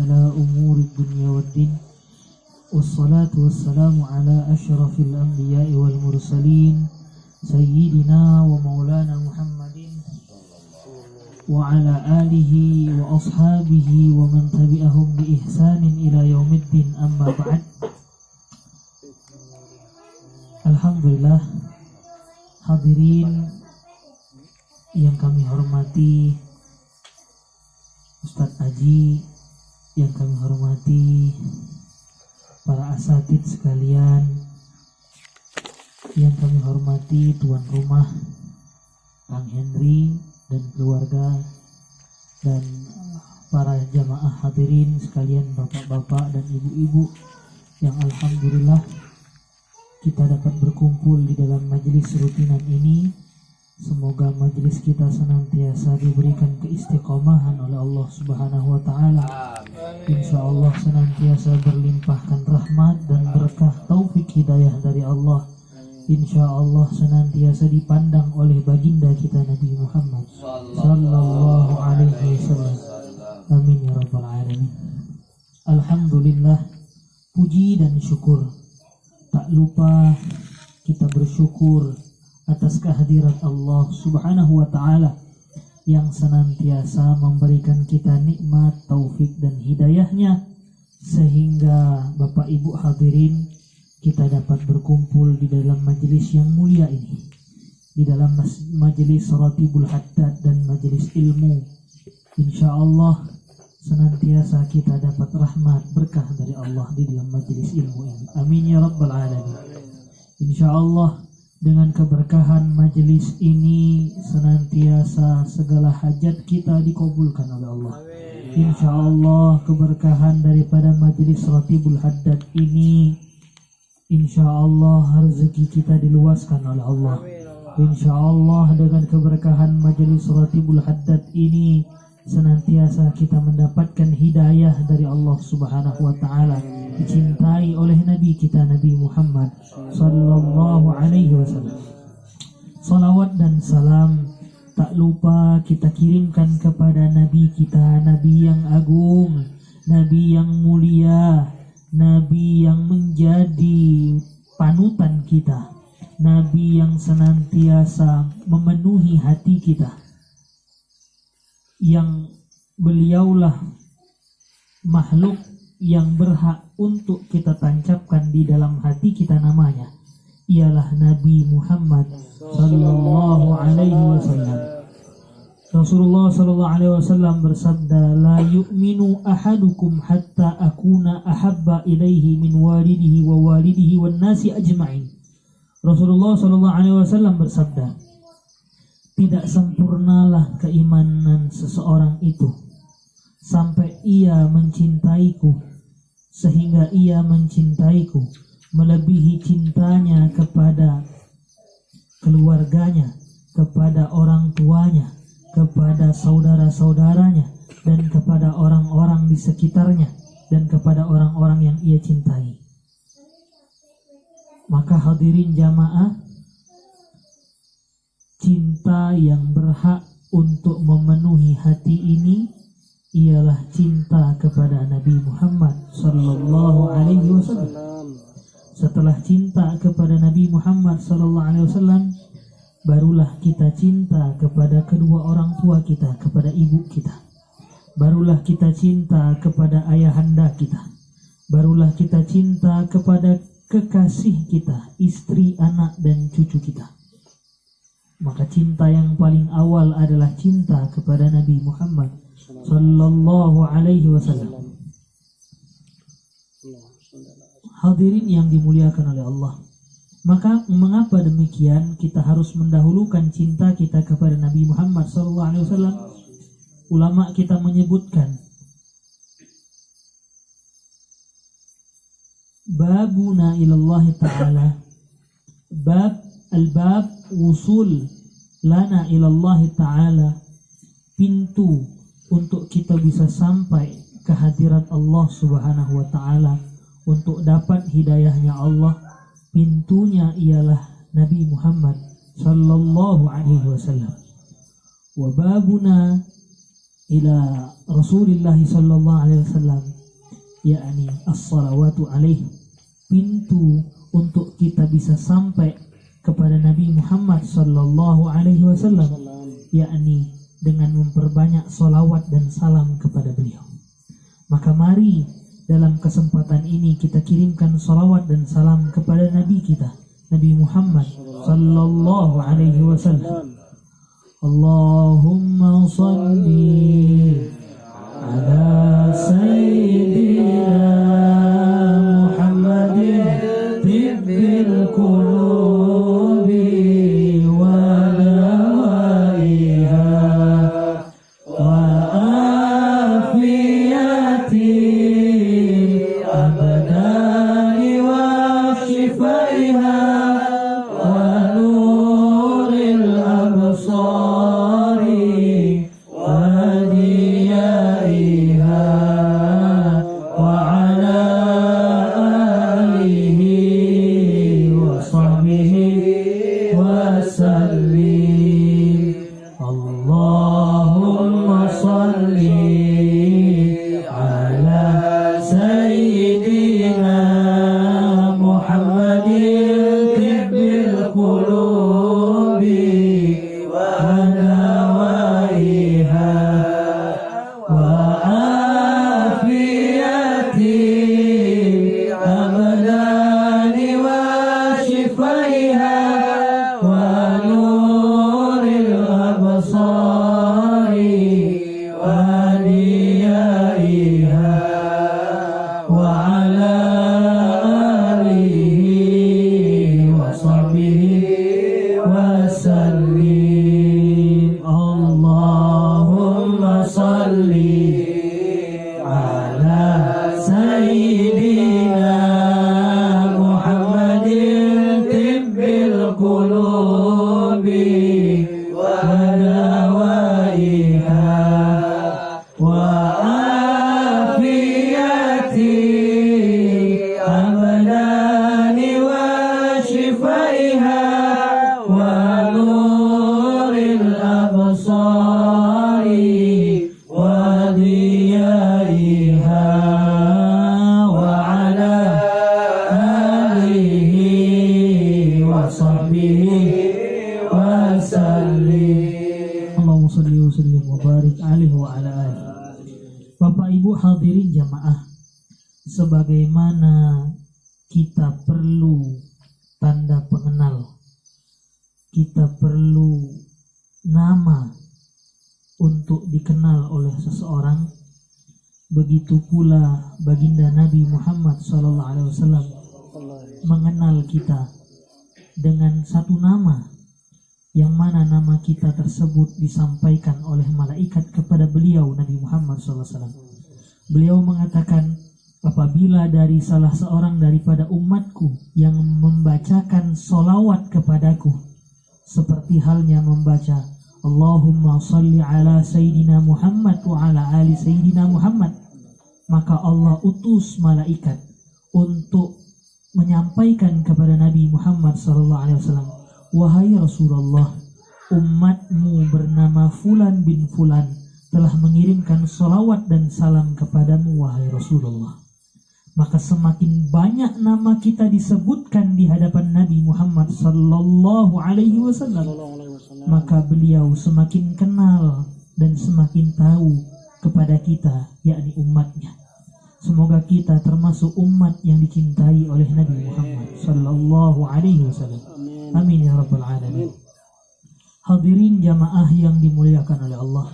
على أمور الدنيا والدين والصلاة والسلام على أشرف الأنبياء والمرسلين سيدنا ومولانا محمد وعلى آله وأصحابه ومن تبعهم بإحسان إلى يوم الدين أما بعد. Alhamdulillah, hadirin yang kami hormati, Ustadz Aji yang kami hormati, para asatid sekalian yang kami hormati, tuan rumah Kang Henry dan keluarga, dan para jamaah hadirin sekalian, bapak-bapak dan ibu-ibu yang alhamdulillah kita dapat berkumpul di dalam majelis rutinan ini. Semoga majelis kita senantiasa diberikan keistiqomahan oleh Allah Subhanahu wa taala. Insyaallah senantiasa berlimpahkan rahmat dan berkah taufik hidayah dari Allah. Insyaallah senantiasa dipandang oleh baginda kita Nabi Muhammad sallallahu alaihi wasallam. Amin ya rabbal alamin. Alhamdulillah, puji dan syukur. Tak lupa kita bersyukur atas kehadiran Allah Subhanahu wa taala yang senantiasa memberikan kita nikmat, taufik dan hidayahnya, sehingga Bapak Ibu hadirin kita dapat berkumpul di dalam majelis yang mulia ini, di dalam majelis Ratibul Haddad dan majelis ilmu. Insyaallah senantiasa kita dapat rahmat berkah dari Allah di dalam majelis ilmu ini. Amin ya rabbal alamin. Insyaallah dengan keberkahan majelis ini senantiasa segala hajat kita dikabulkan oleh Allah. Insyaallah keberkahan daripada majelis Ratibul Haddad ini, insyaallah rezeki kita diluaskan oleh Allah. Insyaallah dengan keberkahan majelis Ratibul Haddad ini senantiasa kita mendapatkan hidayah dari Allah Subhanahu wa taala, dicintai oleh Nabi kita Nabi Muhammad sallallahu alaihi wasallam. Salawat dan salam tak lupa kita kirimkan kepada Nabi kita, Nabi yang agung, Nabi yang mulia, Nabi yang menjadi panutan kita, Nabi yang senantiasa memenuhi hati kita, yang beliaulah makhluk yang berhak untuk kita tancapkan di dalam hati kita namanya, ialah Nabi Muhammad sallallahu alaihi wasallam. Rasulullah sallallahu alaihi wasallam bersabda, la yu'minu ahadukum hatta akuna ahabba ilaihi min walidihi wa walidihi wan nasi ajma'in. Rasulullah sallallahu alaihi wasallam bersabda, tidak sempurnalah keimanan seseorang itu sampai ia mencintaiku, sehingga ia mencintaiku melebihi cintanya kepada keluarganya, kepada orang tuanya, kepada saudara-saudaranya, dan kepada orang-orang di sekitarnya, dan kepada orang-orang yang ia cintai. Maka hadirin jamaah, cinta yang berhak untuk memenuhi hati ini ialah cinta kepada Nabi Muhammad sallallahu alaihi wasallam. Setelah cinta kepada Nabi Muhammad sallallahu alaihi wasallam, barulah kita cinta kepada kedua orang tua kita, kepada ibu kita. Barulah kita cinta kepada ayahanda kita. Barulah kita cinta kepada kekasih kita, istri, anak dan cucu kita. Maka cinta yang paling awal adalah cinta kepada Nabi Muhammad sallallahu alaihi wasallam. Hadirin yang dimuliakan oleh Allah, maka mengapa demikian kita harus mendahulukan cinta kita kepada Nabi Muhammad sallallahu alaihi wasallam? Ulama kita menyebutkan, babuna ilallah ta'ala, al-bab wusul lana ilallah ta'ala, pintu untuk kita bisa sampai ke hadirat Allah Subhanahu wa ta'ala, untuk dapat hidayahnya Allah, pintunya ialah Nabi Muhammad sallallahu alaihi wasallam. Wa babuna ila Rasulillah sallallahu alaihi wasallam yakni as-salawatu alaih, pintu untuk kita bisa sampai kepada Nabi Muhammad sallallahu alaihi wasallam, yakni dengan memperbanyak salawat dan salam kepada beliau. Maka mari dalam kesempatan ini kita kirimkan salawat dan salam kepada Nabi kita, Nabi Muhammad sallallahu alaihi wasallam. Allahumma salli ala sayyidina Muhammadin tibbil qulubi wa dawaiha wa afiyati abadani wa shifaiha wa nuril absari wa diyaiha wa ala alihi wa sahbihi wa sallim. Allahumma salli ala sayyidina Muhammadin tibbil qulubi wa dawaiha wa afiyati abadani wa shifaiha wa nuril absari wa diyaiha wa ala alihi wa sahbihi wa sallim. Allahumma salli ala sayyidina Muhammadin tibbil qulubi wa dawaiha wa afiyati abadani wa shifaiha wa nuril absari wa diyaiha wa ala alihi wa sahbihi wa sallim. Allahumma salli wa sallim wa barik alaihi wa ala alihi. Bapak Ibu hadirin jamaah, sebagaimana kita perlu tanda pengenal, kita perlu nama untuk dikenal oleh seseorang, begitu pula baginda Nabi Muhammad SAW mengenal kita dengan satu nama, yang mana nama kita tersebut disampaikan oleh malaikat kepada beliau Nabi Muhammad SAW. Beliau mengatakan, apabila dari salah seorang daripada umatku yang membacakan solawat kepadaku, seperti halnya membaca Allahumma salli ala Sayyidina Muhammad wa ala ali Sayyidina Muhammad, maka Allah utus malaikat untuk menyampaikan kepada Nabi Muhammad SAW, wahai Rasulullah, umatmu bernama Fulan bin Fulan telah mengirimkan salawat dan salam kepadamu, wahai Rasulullah. Maka semakin banyak nama kita disebutkan di hadapan Nabi Muhammad sallallahu alaihi wasallam, maka beliau semakin kenal dan semakin tahu kepada kita, yakni umatnya. Semoga kita termasuk umat yang dicintai oleh Nabi Muhammad sallallahu alaihi wasallam. Amin ya rabbal alamin. Hadirin jamaah yang dimuliakan oleh Allah,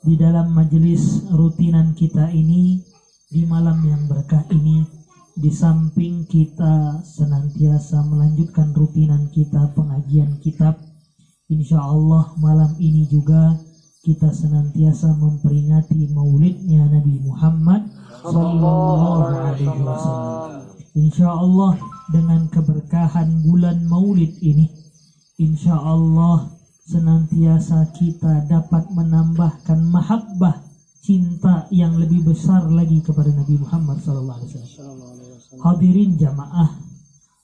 di dalam majelis rutinan kita ini, di malam yang berkah ini, di samping kita senantiasa melanjutkan rutinan kita pengajian kitab, insya Allah malam ini juga kita senantiasa memperingati maulidnya Nabi Muhammad sallallahu alaihi wasallam. Insya Allah dengan keberkahan bulan maulid ini, insya Allah senantiasa kita dapat menambahkan mahabbah, cinta yang lebih besar lagi kepada Nabi Muhammad sallallahu alaihi wasallam. Hadirin jamaah,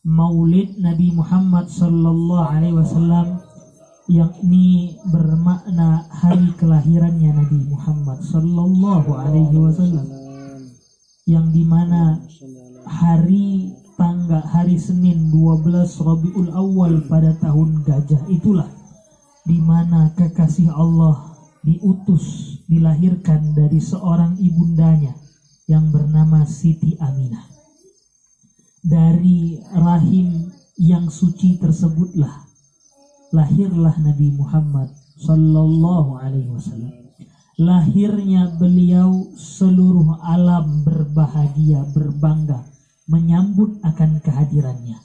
maulid Nabi Muhammad sallallahu alaihi wasallam yakni bermakna hari kelahirannya Nabi Muhammad sallallahu alaihi wasallam. yang dimana hari Senin 12 Rabiul Awal pada tahun gajah itulah dimana kekasih Allah diutus, dilahirkan dari seorang ibundanya yang bernama Siti Aminah. Dari rahim yang suci tersebutlah lahirlah Nabi Muhammad sallallahu alaihi wasallam. Lahirnya beliau, seluruh alam berbahagia, berbangga menyambut akan kehadirannya.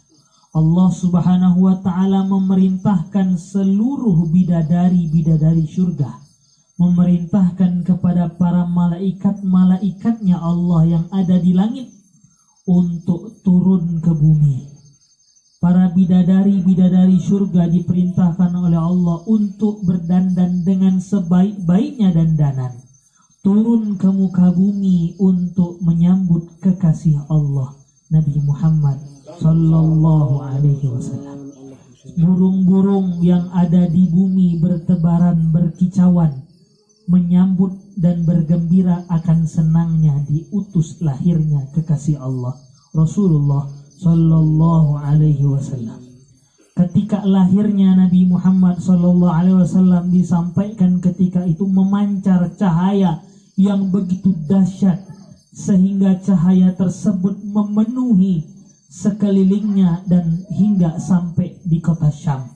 Allah Subhanahu wa taala memerintahkan seluruh bidadari-bidadari surga, memerintahkan kepada para malaikat-malaikatnya Allah yang ada di langit untuk turun ke bumi. Para bidadari-bidadari surga diperintahkan oleh Allah untuk berdandan dengan sebaik-baiknya dandanan, turun ke muka bumi untuk menyambut kekasih Allah Nabi Muhammad sallallahu alaihi wasallam. Burung-burung yang ada di bumi bertebaran, berkicauan, menyambut dan bergembira akan senangnya diutus lahirnya kekasih Allah Rasulullah sallallahu alaihi wasallam. Ketika lahirnya Nabi Muhammad sallallahu alaihi wasallam disampaikan ketika itu memancar cahaya yang begitu dahsyat sehingga cahaya tersebut memenuhi sekelilingnya dan hingga sampai di kota Syam.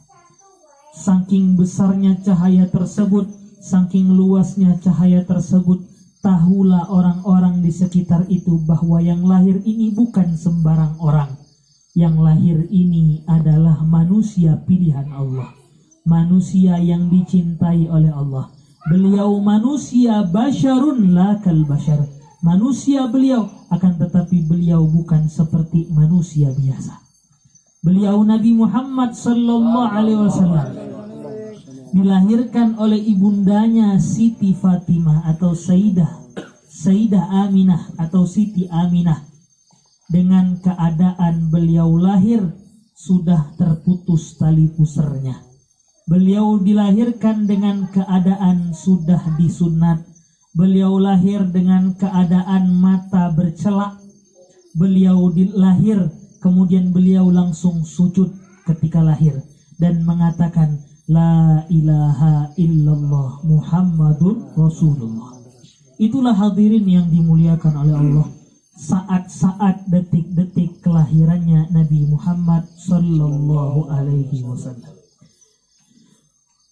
Saking besarnya cahaya tersebut, saking luasnya cahaya tersebut, tahulah orang-orang di sekitar itu bahwa yang lahir ini bukan sembarang orang. Yang lahir ini adalah manusia pilihan Allah, manusia yang dicintai oleh Allah. Beliau manusia basyarun la kal basyar, manusia beliau, akan tetapi beliau bukan seperti manusia biasa. Beliau Nabi Muhammad sallallahu alaihi wasallam dilahirkan oleh ibundanya Siti Fatimah atau Sayyidah Aminah atau Siti Aminah. Dengan keadaan beliau lahir sudah terputus tali pusarnya. Beliau dilahirkan dengan keadaan sudah disunat. Beliau lahir dengan keadaan mata bercelak. Beliau lahir, kemudian beliau langsung sujud ketika lahir dan mengatakan La ilaha illallah Muhammadun Rasulullah. Itulah hadirin yang dimuliakan oleh Allah, saat-saat detik-detik kelahirannya Nabi Muhammad sallallahu alaihi wasallam.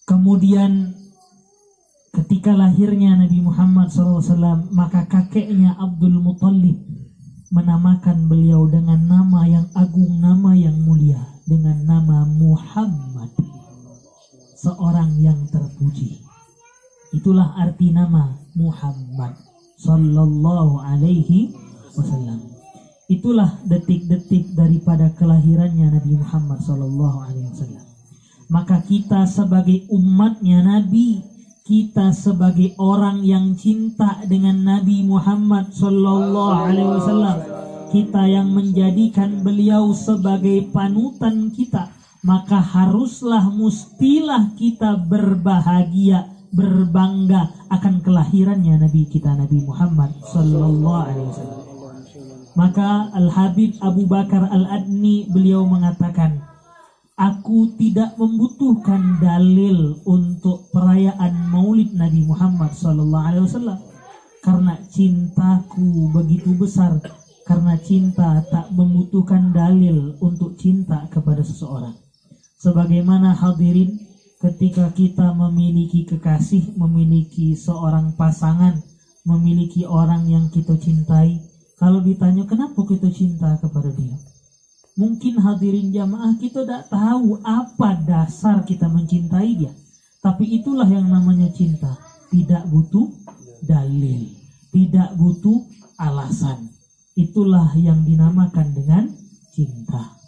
Kemudian ketika lahirnya Nabi Muhammad sallallahu alaihi wasallam, maka kakeknya Abdul Muttalib menamakan beliau dengan nama yang agung, nama yang mulia, dengan nama Muhammad, seorang yang terpuji. Itulah arti nama Muhammad sallallahu alaihi wasallam. Itulah detik-detik daripada kelahirannya Nabi Muhammad sallallahu alaihi wasallam. Maka kita sebagai umatnya Nabi, kita sebagai orang yang cinta dengan Nabi Muhammad sallallahu alaihi wasallam, kita yang menjadikan beliau sebagai panutan kita, maka haruslah, mustilah kita berbahagia, berbangga akan kelahirannya Nabi kita Nabi Muhammad sallallahu alaihi wasallam. Maka Al-Habib Abu Bakar Al-Adni beliau mengatakan, aku tidak membutuhkan dalil untuk perayaan Maulid Nabi Muhammad sallallahu alaihi wasallam karena cintaku begitu besar. Karena cinta tak membutuhkan dalil untuk cinta kepada seseorang. Sebagaimana hadirin, ketika kita memiliki kekasih, memiliki seorang pasangan, memiliki orang yang kita cintai, kalau ditanya kenapa kita cinta kepada dia, mungkin hadirin jamaah kita tidak tahu apa dasar kita mencintai dia. Tapi itulah yang namanya cinta, tidak butuh dalil, tidak butuh alasan. Itulah yang dinamakan dengan cinta.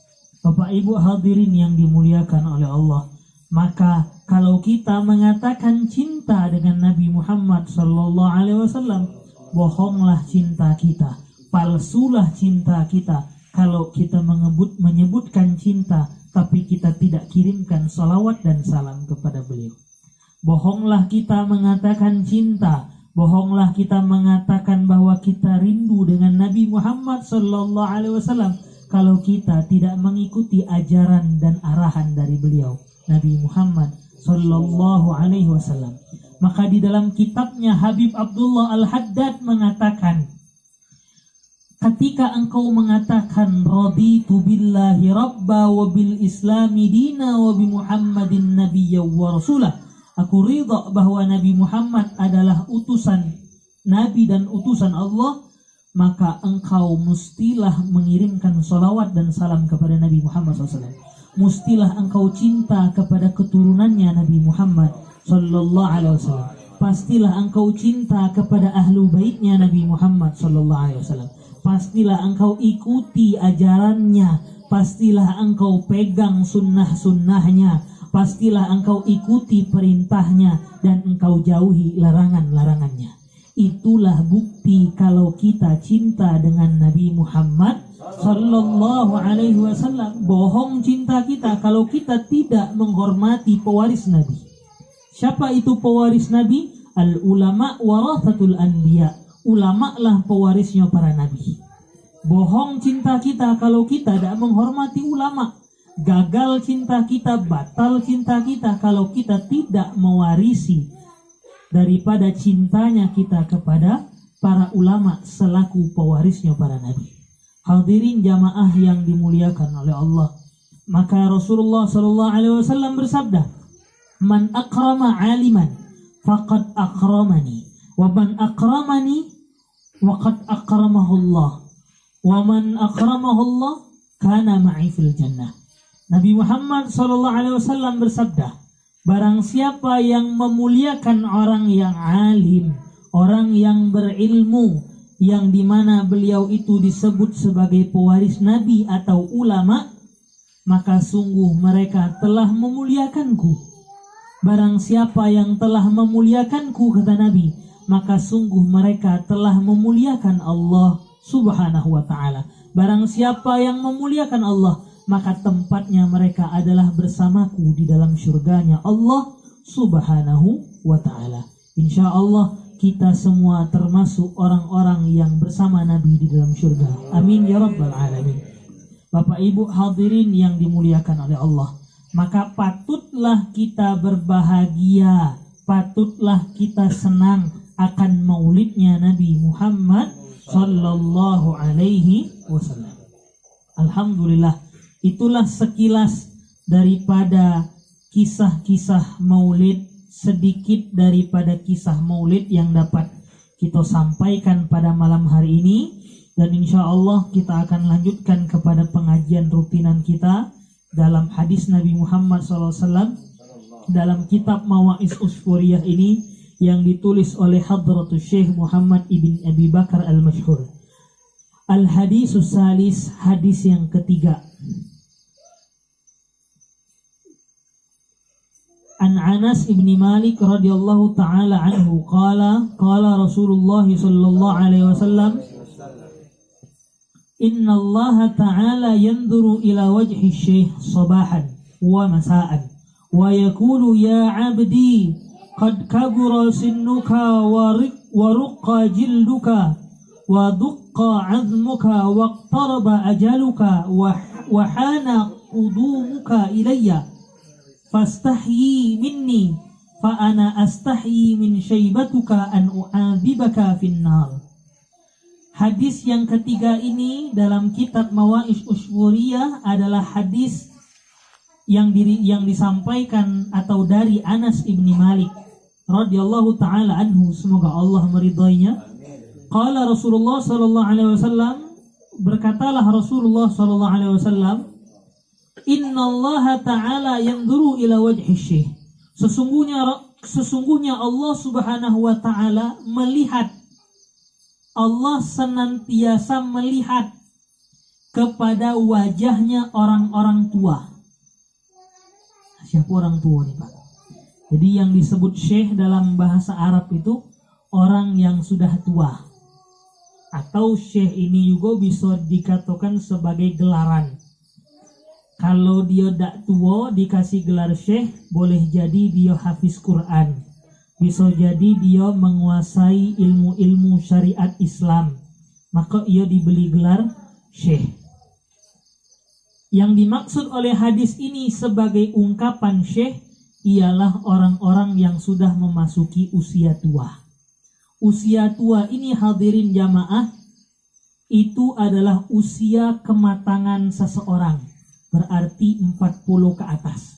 Bapak Ibu hadirin yang dimuliakan oleh Allah, maka kalau kita mengatakan cinta dengan Nabi Muhammad sallallahu alaihi wasallam, bohonglah cinta kita, palsulah cinta kita kalau kita menyebutkan cinta tapi kita tidak kirimkan salawat dan salam kepada beliau. Bohonglah kita mengatakan cinta Bohonglah kita mengatakan bahwa kita rindu dengan Nabi Muhammad sallallahu alaihi wasallam kalau kita tidak mengikuti ajaran dan arahan dari beliau, Nabi Muhammad sallallahu alaihi wasallam. Maka di dalam kitabnya Habib Abdullah Al-Haddad mengatakan, ketika engkau mengatakan raditu billahi rabba wa bil islami dina wa bi Muhammadin nabiyya wa rasulah, aku ridha bahwa Nabi Muhammad adalah utusan Nabi dan utusan Allah, maka engkau mustilah mengirimkan salawat dan salam kepada Nabi Muhammad SAW. Mustilah engkau cinta kepada keturunannya Nabi Muhammad sallallahu alaihi wasallam. Pastilah engkau cinta kepada ahlu baitnya Nabi Muhammad sallallahu alaihi wasallam. Pastilah engkau ikuti ajarannya. Pastilah engkau pegang sunnah-sunnahnya. Pastilah engkau ikuti perintahnya dan engkau jauhi larangan-larangannya. Itulah bukti kalau kita cinta dengan Nabi Muhammad sallallahu alaihi wasallam. Bohong cinta kita kalau kita tidak menghormati pewaris Nabi. Siapa itu pewaris Nabi? Al ulama warathatul anbiya. Ulama lah pewarisnya para nabi. Bohong cinta kita kalau kita tidak menghormati ulama. Gagal cinta kita, batal cinta kita kalau kita tidak mewarisi daripada cintanya kita kepada para ulama selaku pewarisnya para nabi. Hadirin jamaah yang dimuliakan oleh Allah. Maka Rasulullah sallallahu alaihi wasallam bersabda, "Man akrama aliman faqad akramani, wa man akramani waqad akramahu Allah, wa man akramahu Allah kana ma'i fil jannah." Nabi Muhammad sallallahu alaihi wasallam bersabda, barang siapa yang memuliakan orang yang alim, orang yang berilmu, yang dimana beliau itu disebut sebagai pewaris Nabi atau ulama, maka sungguh mereka telah memuliakanku. Barang siapa yang telah memuliakanku, kata Nabi, maka sungguh mereka telah memuliakan Allah subhanahu wa ta'ala. Barang siapa yang memuliakan Allah, maka tempatnya mereka adalah bersamaku di dalam syurganya Allah subhanahu wa ta'ala. Insya Allah kita semua termasuk orang-orang yang bersama Nabi di dalam syurga. Amin ya rabbal alamin. Bapak ibu hadirin yang dimuliakan oleh Allah, maka patutlah kita berbahagia, patutlah kita senang akan maulidnya Nabi Muhammad sallallahu alaihi wasallam. Alhamdulillah, itulah sekilas daripada kisah-kisah maulid, sedikit daripada kisah maulid yang dapat kita sampaikan pada malam hari ini. Dan insya Allah kita akan lanjutkan kepada pengajian rutinan kita dalam hadis Nabi Muhammad SAW dalam kitab Mawaiz Usfuriyah ini yang ditulis oleh Hadratus Syekh Muhammad ibn Abi Bakar al-Masyhur. Al-Hadisus Salis, hadis yang ketiga. An Anas ibn Malik radhiyallahu ta'ala anhu qala Rasulullah sallallahu alaihi wasallam, Inna Allah ta'ala yanzuru ila wajhi syekh sabahan wa masa'an wa yakulu ya abdi qad kabura sinnuka wa ruqqa jilduka wa duqqa azmuka wa iqtaraba ajaluka wa hana qudumuka ilayya fastahyi minni fa ana astahyi min syaibatuka an u'adzibaka finnar. Hadis yang ketiga ini dalam kitab Mawaiz Usfuriyah adalah hadis yang disampaikan atau dari Anas ibni Malik radhiyallahu taala anhu, semoga Allah meridainya. Qala Rasulullah sallallahu alaihi wasallam, berkatalah Rasulullah sallallahu alaihi wasallam, Innallaha ta'ala yanzuru ila wajhi syekh. Sesungguhnya Allah subhanahu wa ta'ala melihat, Allah senantiasa melihat kepada wajahnya orang-orang tua. Siapa orang tua nih Pak? Jadi yang disebut syekh dalam bahasa Arab itu orang yang sudah tua. Atau syekh ini juga bisa dikatakan sebagai gelaran. Kalau dia tak tua dikasih gelar syekh, boleh jadi dia hafiz Quran. Bisa jadi dia menguasai ilmu-ilmu syariat Islam, maka ia diberi gelar syekh. Yang dimaksud oleh hadis ini sebagai ungkapan syekh ialah orang-orang yang sudah memasuki usia tua. Usia tua ini hadirin jamaah, itu adalah usia kematangan seseorang, berarti 40 ke atas.